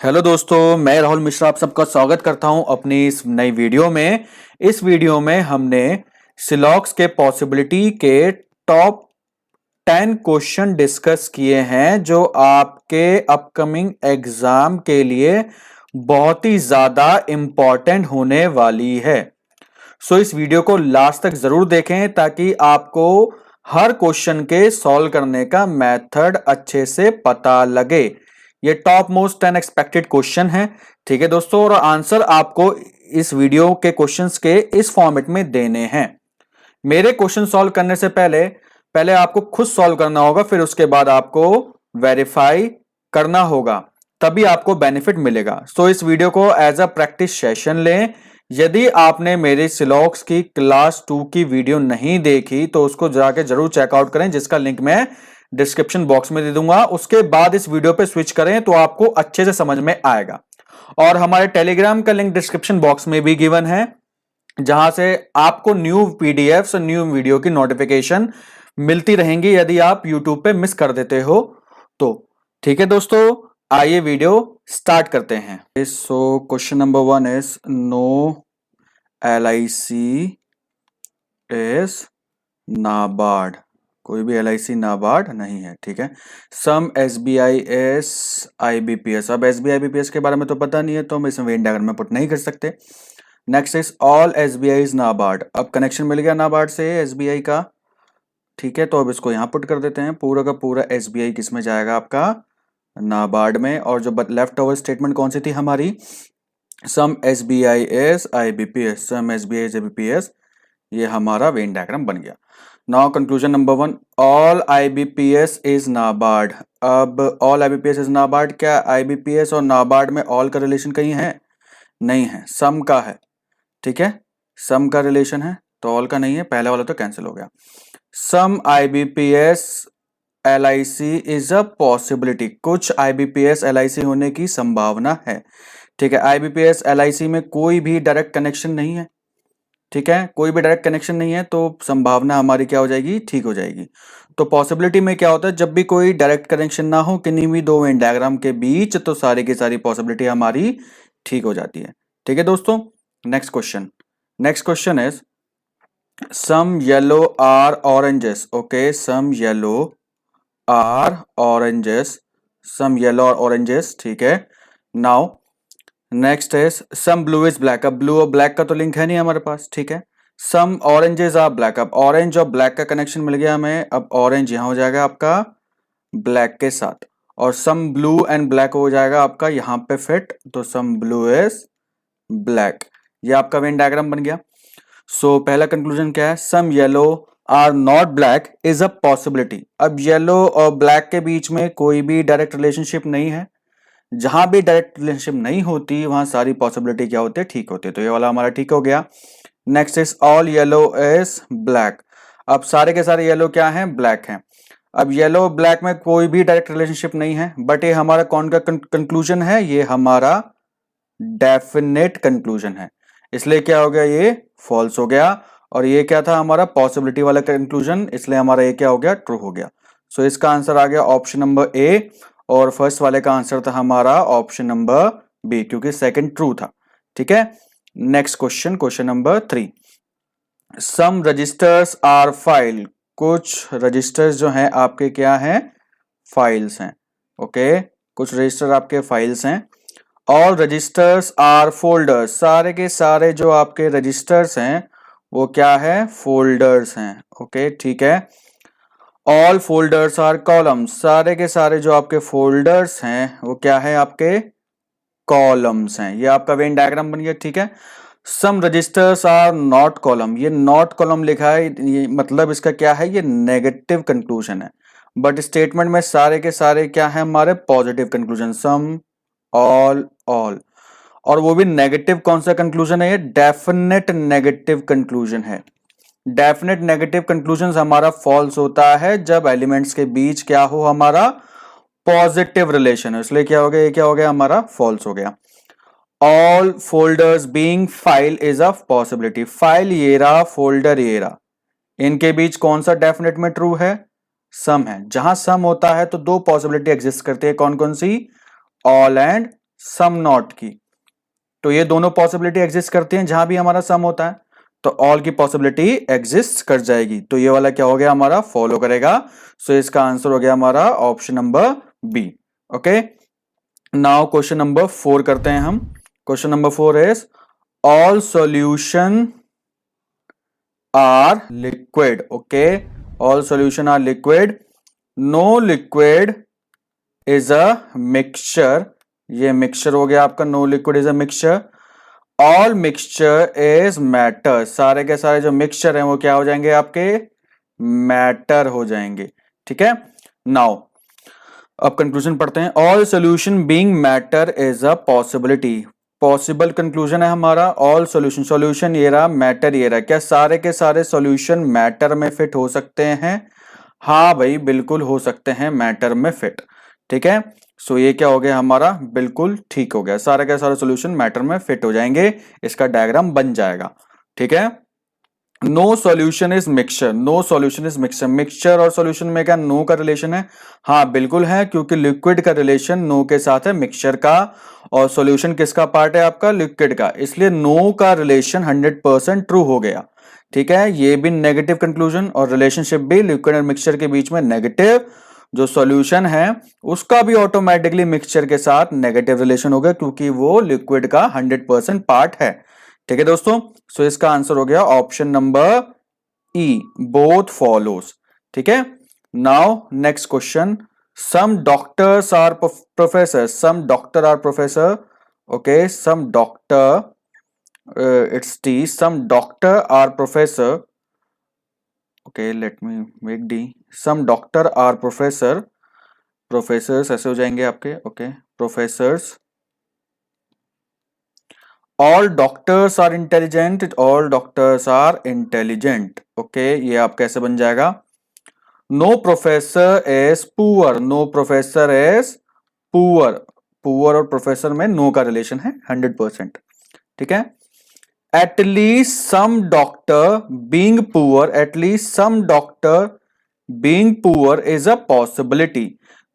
Hello दोस्तों, मैं राहुल मिश्रा आप सबका स्वागत करता हूं अपनी इस नई वीडियो में। इस वीडियो में हमने सिलॉक्स के पॉसिबिलिटी के टॉप 10 क्वेश्चन डिस्कस किए हैं जो आपके अपकमिंग एग्जाम के लिए बहुत ही ज्यादा इंपॉर्टेंट होने वाली है। सो इस वीडियो को लास्ट तक जरूर देखें ताकि आपको हर क्वेश्चन के सॉल्व करने का मेथड अच्छे से पता लगे। ये टॉप मोस्ट 10 एक्सपेक्टेड क्वेश्चन है, ठीक है दोस्तों, और आंसर आपको इस वीडियो के क्वेश्चंस के इस फॉर्मेट में देने हैं। मेरे क्वेश्चन सॉल्व करने से पहले पहले आपको खुद सॉल्व करना होगा, फिर उसके बाद आपको वेरीफाई करना होगा, तभी आपको बेनिफिट मिलेगा। सो इस वीडियो को एज अ प्रैक्टिस सेशन लें। यदि आपने मेरे सिलॉक्स की क्लास 2 की वीडियो नहीं देखी तो उसको जाके जरूर चेकआउट करें, जिसका लिंक मैं डिस्क्रिप्शन बॉक्स में दे दूंगा। उसके बाद इस वीडियो पे स्विच करें तो आपको अच्छे से समझ में आएगा। और हमारे टेलीग्राम का लिंक डिस्क्रिप्शन बॉक्स में भी गिवन है, जहां से आपको न्यू पीडीएफ्स और न्यू वीडियो की नोटिफिकेशन मिलती रहेंगी यदि आप यूट्यूब पे मिस कर देते हो तो। ठीक है दोस्तों, आइए वीडियो स्टार्ट करते हैं। So question number 1 is no LIC is NABARD. कोई भी LIC नाबार्ड नहीं है, ठीक है। Some SBI as IBPS। अब SBI IBPS के बारे में तो पता नहीं है तो हम इसमें वेन डायग्राम में पुट नहीं कर सकते। Next is all SBI is NABARD. अब कनेक्शन मिल गया नाबार्ड से SBI का, ठीक है, तो अब इसको यहां पुट कर देते हैं। पूरा का पूरा SBI किस में जाएगा? आपका नाबार्ड में। और जो लेफ्ट ओवर स्टेटमेंट कौन सी थी हमारी? सम SBI एस IBPS। सम SBI एस IBPS, ये हमारा वेन डायग्राम बन गया। Now conclusion number 1, all IBPS is NABARD. अब ऑल IBPS इज नाबार्ड, क्या IBPS और नाबार्ड में ऑल का रिलेशन कहीं है? नहीं है, सम का है, ठीक है, सम का रिलेशन है, तो ऑल का नहीं है। पहला वाला तो कैंसिल हो गया। सम IBPS LIC is a possibility. कुछ IBPS LIC होने की संभावना है, ठीक है। IBPS LIC में कोई भी डायरेक्ट कनेक्शन नहीं है, ठीक है, कोई भी डायरेक्ट कनेक्शन नहीं है, तो संभावना हमारी क्या हो जाएगी? ठीक हो जाएगी। तो पॉसिबिलिटी में क्या होता है? जब भी कोई डायरेक्ट कनेक्शन ना हो किन्हीं भी दो वेन डायग्राम के बीच, तो सारी की सारी पॉसिबिलिटी हमारी ठीक हो जाती है, ठीक है दोस्तों। Next question is some yellow are oranges. Okay, some yellow are oranges, some yellow और ऑरेंजेस, ठीक है। Now next is some blue is black. अब ब्लू और ब्लैक का तो लिंक है नहीं हमारे पास, ठीक है। Some oranges are black. अब ऑरेंज और ब्लैक का कनेक्शन मिल गया हमें। अब ऑरेंज यहां हो जाएगा आपका ब्लैक के साथ, और सम ब्लू एंड ब्लैक हो जाएगा आपका यहां पे फिट, तो सम ब्लू इज ब्लैक। ये आपका वेन डायग्राम बन गया। सो पहला कंक्लूजन क्या है? Some yellow are not black is a possibility. अब येलो और ब्लैक के बीच में कोई भी डायरेक्ट रिलेशनशिप नहीं है। जहां भी डायरेक्ट रिलेशनशिप नहीं होती वहां सारी पॉसिबिलिटी क्या होती है? ठीक होती है। तो ये वाला हमारा ठीक हो गया। Next is all yellow is black. अब सारे के सारे येलो क्या हैं? ब्लैक हैं। अब येलो ब्लैक में कोई भी डायरेक्ट रिलेशनशिप नहीं है, बट ये हमारा कौन का कंक्लूजन है? ये हमारा डेफिनेट कंक्लूजन है, इसलिए क्या हो गया? ये फॉल्स हो गया। और ये क्या था? हमारा पॉसिबिलिटी वाला कंक्लूजन, इसलिए हमारा ये क्या हो गया? ट्रू हो गया। सो इसका आंसर आ गया ऑप्शन नंबर ए, और फर्स्ट वाले का आंसर था हमारा ऑप्शन नंबर बी, क्योंकि सेकंड ट्रू था, ठीक है। Next question number 3, some resistors are file. कुछ रजिस्टर्स जो हैं आपके क्या हैं? फाइल्स हैं, ओके, कुछ रजिस्टर आपके फाइल्स हैं। All registers are folders. सारे के सारे जो आपके रजिस्टर्स हैं वो क्या है? फोल्डर्स हैं, ओके, ठीक है। All folders are columns. सारे के सारे जो आपके फोल्डर्स हैं वो क्या है? आपके कॉलम्स हैं। ये आपका वेन डायग्राम बन गया, ठीक है। सम रजिस्टर्स आर नॉट कॉलम। ये नॉट कॉलम लिखा है, ये मतलब इसका क्या है? ये नेगेटिव कंक्लूजन है, बट स्टेटमेंट में सारे के सारे क्या है? हमारे पॉजिटिव कंक्लूजन, सम, ऑल, ऑल। और वो भी नेगेटिव कौन सा कंक्लूजन है? ये डेफिनेट नेगेटिव कंक्लूजन है। डेफिनेट नेगेटिव कंक्लूजन हमारा फॉल्स होता है जब एलिमेंट्स के बीच क्या हो? हमारा पॉजिटिव रिलेशन है, इसलिए क्या हो गया? ये क्या हो गया? हमारा फॉल्स हो गया। All folders being file is a possibility. File ये रहा, फोल्डर ये रहा, इनके बीच कौन सा डेफिनेट में ट्रू है? सम है। जहां सम होता है तो दो पॉसिबिलिटी एग्जिस्ट करती है, कौन कौन सी? ऑल एंड सम नॉट की, तो ये दोनों पॉसिबिलिटी एग्जिस्ट करती हैं जहां भी हमारा सम होता है, तो ऑल की पॉसिबिलिटी एग्जिस्ट कर जाएगी, तो ये वाला क्या हो गया हमारा, फॉलो करेगा। सो इसका आंसर हो गया हमारा option number B. Okay, now question number 4 करते हैं हम। Question number 4 is all solution are liquid. Okay, all solution are liquid, no liquid is a mixture, ये मिक्सचर हो गया आपका, no liquid is a mixture, all mixture is matter, सारे के सारे जो मिक्सचर हैं वो क्या हो जाएंगे आपके, मैटर हो जाएंगे। ठीक है, नाउ अब कंक्लूजन पढ़ते हैं। All solution being matter is a possibility, possible conclusion है हमारा, ऑल सोल्यूशन, सोल्यूशन ये रहा, मैटर ये रहा, क्या सारे के सारे सोल्यूशन मैटर में फिट हो सकते हैं, हाँ भाई बिल्कुल हो सकते हैं मैटर में फिट। ठीक है, सो ये क्या हो गया हमारा, बिल्कुल ठीक हो गया, सारे के सारे सॉल्यूशन मैटर में फिट हो जाएंगे, इसका डायग्राम बन जाएगा। ठीक है, no solution is mixture, no solution is mixture, mixture और सॉल्यूशन में क्या नो का रिलेशन है, हाँ बिल्कुल है, क्योंकि लिक्विड का रिलेशन नो के साथ है मिक्सचर का, और सॉल्यूशन किसका पार्ट है आपका, लिक्विड का, इसलिए नो का रिलेशन 100% ट्रू हो गया। ठीक है, ये भी नेगेटिव कंक्लूजन, और रिलेशनशिप भी लिक्विड और मिक्सचर के बीच में नेगेटिव, जो सॉल्यूशन है उसका भी ऑटोमेटिकली मिक्सचर के साथ नेगेटिव रिलेशन होगा, क्योंकि वो लिक्विड का 100% पार्ट है। ठीक है दोस्तों, सो इसका आंसर हो गया option number E, both follows. ठीक है, now next question, some doctors are professor, some doctor are professor, okay, some doctor, it's T, some doctor are professor, okay let me make D, some doctor are professor, professors ऐसे हो जाएंगे आपके, okay, professors, all doctors are intelligent, all doctors are intelligent, okay, ये आप कैसे बन जाएगा, no professor is poor, no professor is poor, poor और प्रोफेसर में नो का रिलेशन है 100%। ठीक है, at least some doctor being poor, at least some doctor being poor is a possibility,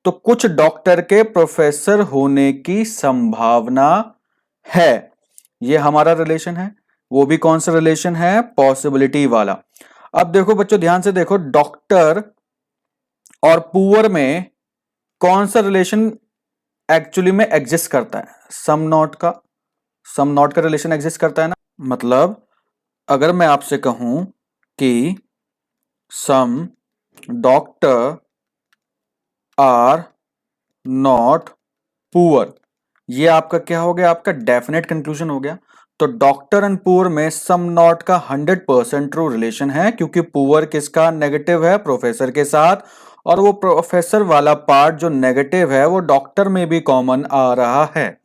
तो कुछ डॉक्टर के प्रोफेसर होने की संभावना है, ये हमारा रिलेशन है, वो भी कौन सा रिलेशन है, पॉसिबिलिटी वाला। अब देखो बच्चों ध्यान से देखो, डॉक्टर और पुअर में कौन सा रिलेशन एक्चुअली में एग्जिस्ट करता है, सम नॉट का, सम नॉट का रिलेशन एग्जिस्ट करता है ना, मतलब अगर मैं आपसे कहूं कि सम डॉक्टर आर नॉट पुअर, ये आपका क्या हो गया, आपका डेफिनेट कंक्लूजन हो गया, तो डॉक्टर एंड पुअर में सम नॉट का 100% ट्रू रिलेशन है, क्योंकि पुअर किसका नेगेटिव है, प्रोफेसर के साथ, और वो प्रोफेसर वाला पार्ट जो नेगेटिव है वो डॉक्टर में भी कॉमन आ रहा है,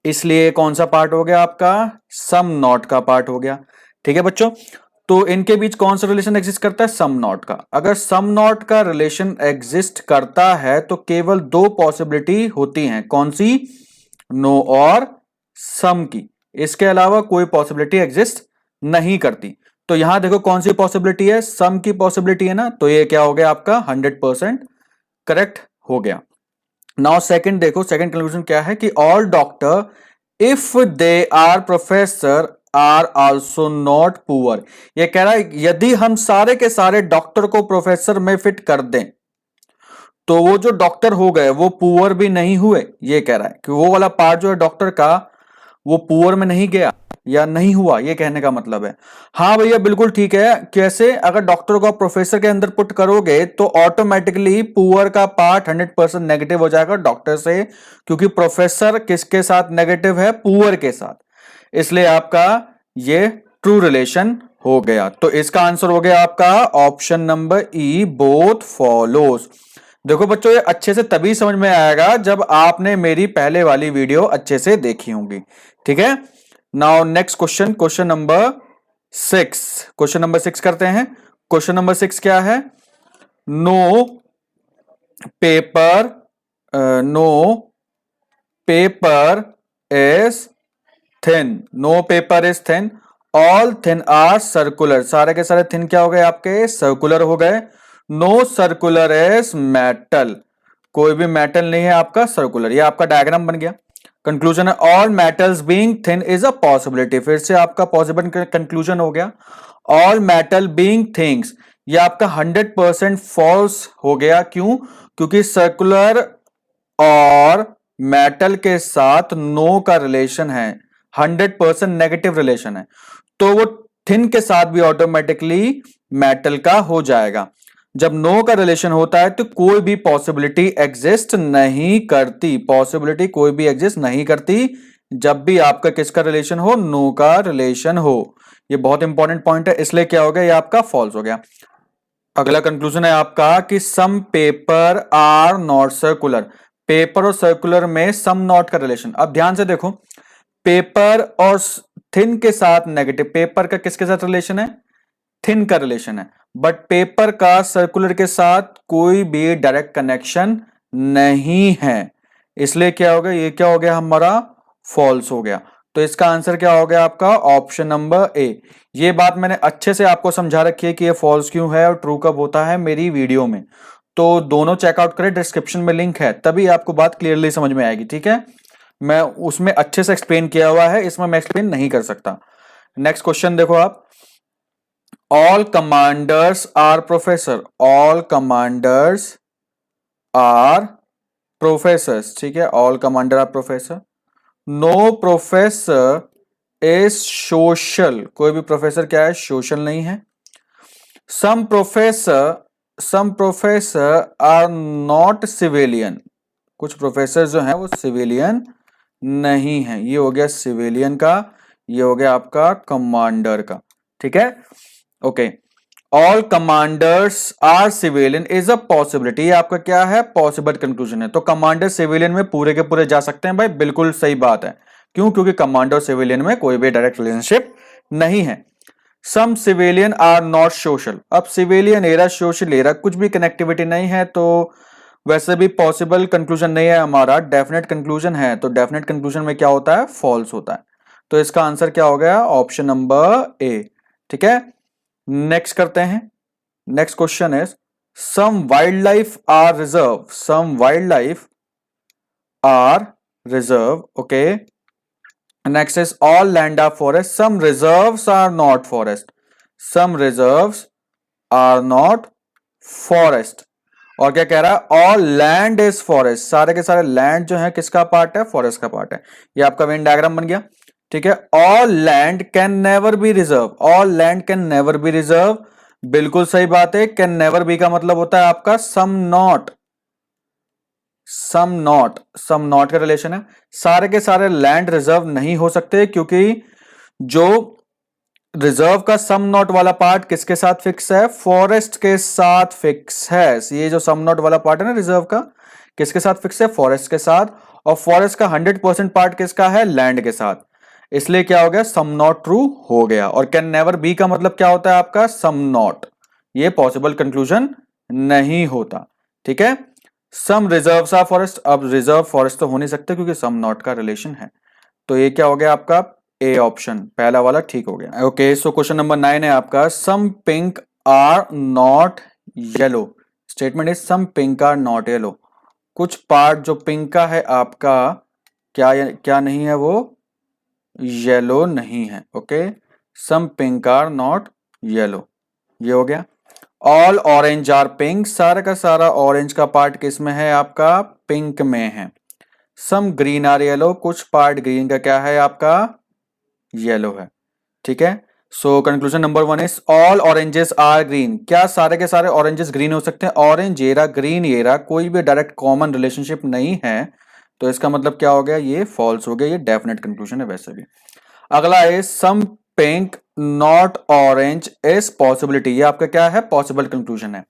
इसलिए कौन सा पार्ट हो गया आपका, सम नॉट का पार्ट हो गया। ठीक है बच्चों, तो इनके बीच कौन सा रिलेशन एग्जिस्ट करता है, सम नॉट का, अगर सम नॉट का रिलेशन एग्जिस्ट करता है तो केवल दो पॉसिबिलिटी होती हैं, कौन सी, नो और सम की, इसके अलावा कोई पॉसिबिलिटी एग्जिस्ट नहीं करती। तो यहां देखो कौन सी पॉसिबिलिटी है, सम की पॉसिबिलिटी है ना, तो ये क्या हो गया आपका 100% करेक्ट हो गया। नाउ सेकंड देखो, सेकंड कंक्लूजन क्या है कि all doctor if they are professor are also not poor, ये कह रहा है यदि हम सारे के सारे डॉक्टर को प्रोफेसर में फिट कर दें तो वो जो डॉक्टर हो गए वो पुअर भी नहीं हुए, ये कह रहा है कि वो वाला पार्ट जो है डॉक्टर का वो पुअर में नहीं गया या नहीं हुआ, ये कहने का मतलब है। हाँ भैया बिल्कुल ठीक है, कैसे, अगर डॉक्टर को आप प्रोफेसर के अंदर पुट करोगे तो ऑटोमेटिकली पुअर का पार्ट 100% नेगेटिव हो जाएगा डॉक्टर से, क्योंकि प्रोफेसर किसके साथ नेगेटिव है, पुअर के साथ, इसलिए आपका ये ट्रू रिलेशन हो गया। तो इसका आंसर हो गया आपका option number E, both follows. देखो बच्चों ये अच्छे से तभी समझ में आएगा जब आपने मेरी पहले वाली वीडियो अच्छे से देखी होंगी। ठीक है, now next question, question number 6, question number 6 करते हैं। क्वेश्चन नंबर 6 क्या है, no paper, no paper is thin, no paper is thin, all thin are circular, सारे के सारे थिन क्या हो गए आपके, सर्कुलर हो गए, नो सर्कुलर इज मेटल, कोई भी मेटल नहीं है आपका सर्कुलर, ये आपका डायग्राम बन गया। कंक्लूजन है all metals being thin is a possibility. फिर से आपका पॉसिबल कंक्लूजन हो गया। ऑल मेटल बीइंग थिंग्स, ये आपका 100% फॉल्स हो गया। क्यों? क्योंकि सर्कुलर और मेटल के साथ नो का रिलेशन है, 100% नेगेटिव रिलेशन है, तो वो थिन के साथ भी ऑटोमेटिकली मेटल का हो जाएगा। जब नो का रिलेशन होता है तो कोई भी पॉसिबिलिटी एग्जिस्ट नहीं करती, पॉसिबिलिटी कोई भी एग्जिस्ट नहीं करती जब भी आपका किसका रिलेशन हो, नो का रिलेशन हो। ये बहुत इंपॉर्टेंट पॉइंट है, इसलिए क्या हो गया, ये आपका फॉल्स हो गया। अगला कंक्लूजन है आपका कि some paper are not circular. Paper और सर्कुलर में सम नॉट का रिलेशन, अब ध्यान से देखो, पेपर और थिन के साथ नेगेटिव, पेपर का किसके साथ रिलेशन है, थिन का रिलेशन है, बट पेपर का सर्कुलर के साथ कोई भी डायरेक्ट कनेक्शन नहीं है, इसलिए क्या हो गया, ये क्या हो गया हमारा, फॉल्स हो गया। तो इसका आंसर क्या हो गया आपका, ऑप्शन नंबर ए। ये बात मैंने अच्छे से आपको समझा रखी है कि ये फॉल्स क्यों है और ट्रू कब होता है मेरी वीडियो में, तो दोनों चेकआउट करें, डिस्क्रिप्शन में लिंक है, तभी आपको बात क्लियरली समझ में आएगी। ठीक है, मैं उसमें अच्छे से एक्सप्लेन किया हुआ है, इसमें मैं एक्सप्लेन नहीं कर सकता। नेक्स्ट क्वेश्चन देखो आप, all commanders are professor, all commanders are professors, ठीक है, all commander are professor. No professor is social, कोई भी प्रोफेसर क्या है, सोशल नहीं है। Some professor are not civilian, कुछ प्रोफेसर जो हैं वो सिविलियन नहीं है। ये हो गया सिविलियन का, ये हो गया आपका कमांडर का। ठीक है, okay. All commanders are civilian is a possibility, ये आपका क्या है, पॉसिबल कंक्लूजन है। तो कमांडर सिविलियन में पूरे के पूरे जा सकते हैं भाई, बिल्कुल सही बात है। क्यों? क्योंकि कमांडर सिविलियन में कोई भी डायरेक्ट रिलेशनशिप नहीं है। सम सिविलियन आर नॉट सोशल, अब सिविलियन एरा सोशल एरा कुछ भी कनेक्टिविटी नहीं है, तो वैसे भी पॉसिबल कंक्लूजन नहीं है हमारा, डेफिनेट कंक्लूजन है। तो डेफिनेट कंक्लूजन में क्या होता है, फॉल्स होता है। तो इसका आंसर क्या हो गया, ऑप्शन नंबर ए। ठीक है, नेक्स्ट करते हैं। Next question is some wildlife are reserve, some wildlife are reserve, okay. Next is all land are forest, some reserves are not forest, some reserves are not forest. और क्या कह रहा है, all land is forest, सारे के सारे land जो है किसका पार्ट है, फॉरेस्ट का पार्ट है। ये आपका वेन डायग्राम बन गया। ठीक है, all land can never B reserve, all land can never B reserve, बिल्कुल सही बात है। कैन नेवर बी का मतलब होता है आपका some not, some not, some not का रिलेशन है। सारे के सारे लैंड रिजर्व नहीं हो सकते, क्योंकि जो रिजर्व का सम नॉट वाला पार्ट किसके साथ फिक्स है, फॉरेस्ट के साथ फिक्स है। ये जो सम नॉट वाला पार्ट है ना रिजर्व का, किसके साथ फिक्स है, फॉरेस्ट के साथ। और फॉरेस्ट का 100% पार्ट किसका है, लैंड के साथ, इसलिए क्या हो गया, सम नॉट ट्रू हो गया। और कैन नेवर बी का मतलब क्या होता है आपका, सम नॉट, ये पॉसिबल कंक्लूजन नहीं होता। ठीक है, सम रिजर्व्स आर फॉरेस्ट, अब रिजर्व फॉरेस्ट तो हो नहीं सकते क्योंकि सम नॉट का रिलेशन है। तो ये क्या हो गया आपका, ए ऑप्शन, पहला वाला ठीक हो गया। ओके, सो क्वेश्चन नंबर 9 है आपका, some pink are not yellow. Statement is some pink are not yellow, कुछ पार्ट जो पिंक का है आपका क्या क्या नहीं है, वो येलो नहीं है। Okay, some pink are not yellow, ये हो गया। ऑल ऑरेंज आर पिंक, सारा का सारा ऑरेंज का पार्ट किस में है आपका, पिंक में है। सम ग्रीन आर येलो, कुछ पार्ट ग्रीन का क्या है आपका, येलो है। ठीक है, so conclusion number 1 is all oranges are green, क्या सारे के सारे ऑरेंजेस ग्रीन हो सकते हैं, ऑरेंज येरा ग्रीन येरा कोई भी डायरेक्ट कॉमन रिलेशनशिप नहीं है, तो इसका मतलब क्या हो गया, ये फॉल्स हो गया, ये डेफिनेट कंक्लूजन है वैसे भी। अगला है some pink not orange is possibility, ये आपका क्या है, पॉसिबल कंक्लूजन है।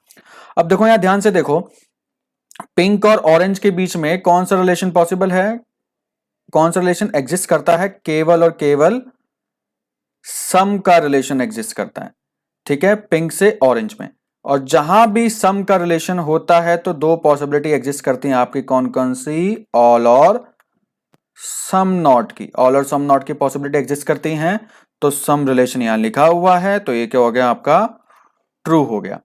अब देखो यहां ध्यान से देखो, पिंक और ऑरेंज के बीच में कौन सा रिलेशन पॉसिबल है, कौन सा रिलेशन एग्जिस्ट करता है, केवल और केवल सम का रिलेशन एग्जिस्ट करता है। ठीक है, पिंक से ऑरेंज में, और जहां भी सम का रिलेशन होता है तो दो पॉसिबिलिटी एग्जिस्ट करती हैं आपकी, कौन कौन सी, ऑल और सम नॉट की, ऑल और सम नॉट की पॉसिबिलिटी एग्जिस्ट करती हैं। तो सम रिलेशन यहां लिखा हुआ है, तो ये क्या हो गया आपका, ट्रू हो गया।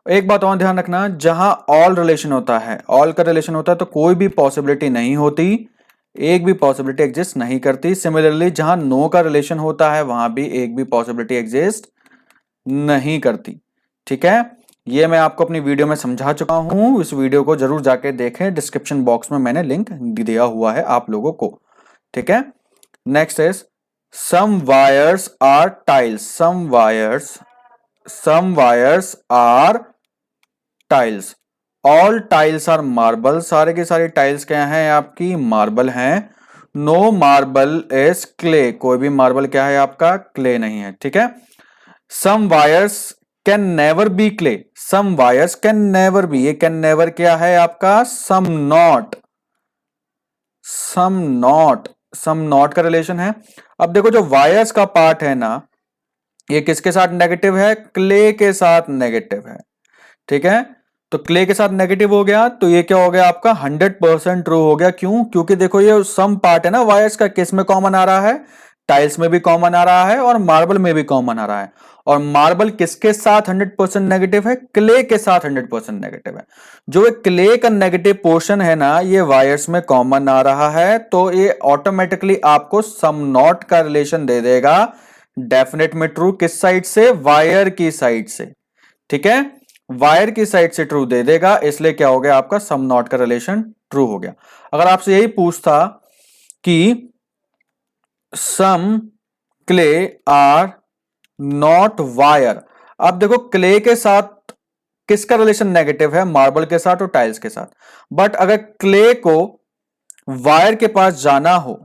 एक बात और ध्यान रखना, जहां ऑल रिलेशन होता है, ऑल का रिलेशन होता है तो कोई भी पॉसिबिलिटी नहीं होती एक भी पॉसिबिलिटी एग्जिस्ट नहीं करती। सिमिलरली जहां नो का रिलेशन होता है वहां भी एक भी पॉसिबिलिटी एग्जिस्ट नहीं करती। ठीक है, ये मैं आपको अपनी वीडियो में समझा चुका हूं। इस वीडियो को जरूर जाके देखें, डिस्क्रिप्शन बॉक्स में मैंने लिंक दिया हुआ है आप लोगों को। ठीक है, next is some wires are tiles. Some wires are tiles. All tiles are marble. सारे के सारे टाइल्स क्या हैं आपकी? मार्बल हैं। No marble is clay. कोई भी मार्बल क्या है आपका? क्ले नहीं है। ठीक है, some wires can never be clay. Some wires can never be, ये कैन नेवर क्या है आपका? Some not. सम नॉट का रिलेशन है। अब देखो जो वायर्स का पार्ट है ना, ये किसके साथ नेगेटिव है? क्ले के साथ नेगेटिव है। ठीक है, तो क्ले के साथ नेगेटिव हो गया तो ये क्या हो गया आपका? 100% ट्रू हो गया। क्यों? क्योंकि देखो ये सम पार्ट है ना वायर्स का, किस में कॉमन आ रहा है? टाइल्स में भी कॉमन आ रहा है और मार्बल में भी कॉमन आ रहा है। और मार्बल किसके साथ 100% नेगेटिव है? क्ले के साथ 100% नेगेटिव है। जो क्ले का नेगेटिव पोर्शन है ना, ये वायर्स में कॉमन आ रहा है, तो ये ऑटोमेटिकली आपको सम नॉट का रिलेशन दे देगा डेफिनेट में ट्रू। किस साइड से? वायर की साइड से। ठीक है, वायर की साइड से ट्रू दे देगा, इसलिए क्या हो गया आपका? सम नॉट का रिलेशन ट्रू हो गया। अगर आपसे यही पूछता कि सम क्ले आर नॉट वायर, अब देखो क्ले के साथ किसका रिलेशन नेगेटिव है? मार्बल के साथ और टाइल्स के साथ। बट अगर क्ले को वायर के पास जाना हो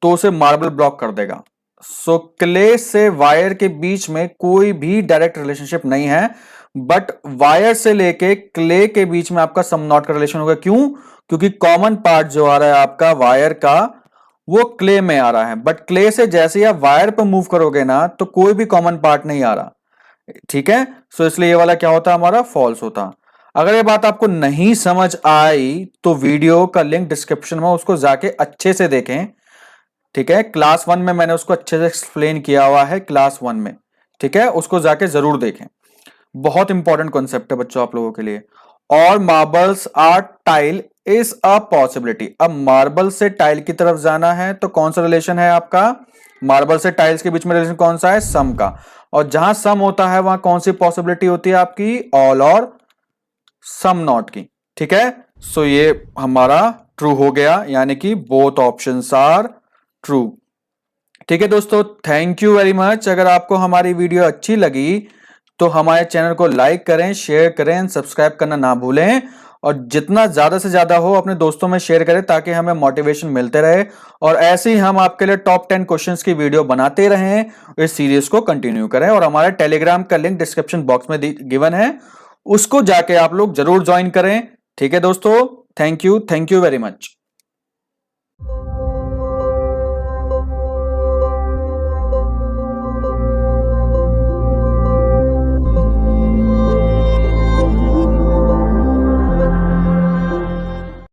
तो उसे मार्बल ब्लॉक कर देगा। सो क्ले से वायर के बीच में कोई भी डायरेक्ट रिलेशनशिप नहीं है, बट वायर से लेके क्ले के बीच में आपका सम नॉट का रिलेशन होगा। क्यों? क्योंकि कॉमन पार्ट जो आ रहा है आपका वायर का, वो क्ले में आ रहा है, बट क्ले से जैसे ही आप वायर पर मूव करोगे ना, तो कोई भी कॉमन पार्ट नहीं आ रहा। ठीक है, सो इसलिए ये वाला क्या होता है हमारा? फॉल्स होता। अगर ये बात आपको नहीं समझ आई तो वीडियो का लिंक डिस्क्रिप्शन में, उसको जाके अच्छे से देखें। ठीक है, क्लास 1 में मैंने उसको अच्छे से एक्सप्लेन किया हुआ है, क्लास 1 में। ठीक है, उसको जाके जरूर देखें, बहुत इंपॉर्टेंट कॉन्सेप्ट है बच्चों आप लोगों के लिए। और marbles are tile is a possibility. अब मार्बल से टाइल की तरफ जाना है तो कौन सा रिलेशन है आपका? मार्बल से टाइल्स के बीच में रिलेशन कौन सा है? सम का। और जहां सम होता है वहां कौन सी पॉसिबिलिटी होती है आपकी? ऑल और सम नॉट की। ठीक है, सो ये हमारा ट्रू हो गया, यानी कि बोथ ऑप्शंस आर ट्रू। ठीक है दोस्तों, थैंक यू वेरी मच। अगर आपको हमारी वीडियो अच्छी लगी तो हमारे चैनल को लाइक करें, शेयर करें, सब्सक्राइब करना ना भूलें। और जितना ज्यादा से ज्यादा हो अपने दोस्तों में शेयर करें, ताकि हमें मोटिवेशन मिलते रहे और ऐसे ही हम आपके लिए टॉप 10 क्वेश्चंस की वीडियो बनाते रहें। इस सीरीज को कंटिन्यू करें। और हमारे टेलीग्राम का लिंक डिस्क्रिप्शन बॉक्स में गिवन है, उसको जाके आप लोग जरूर ज्वाइन करें। ठीक है दोस्तों, थैंक यू वेरी मच।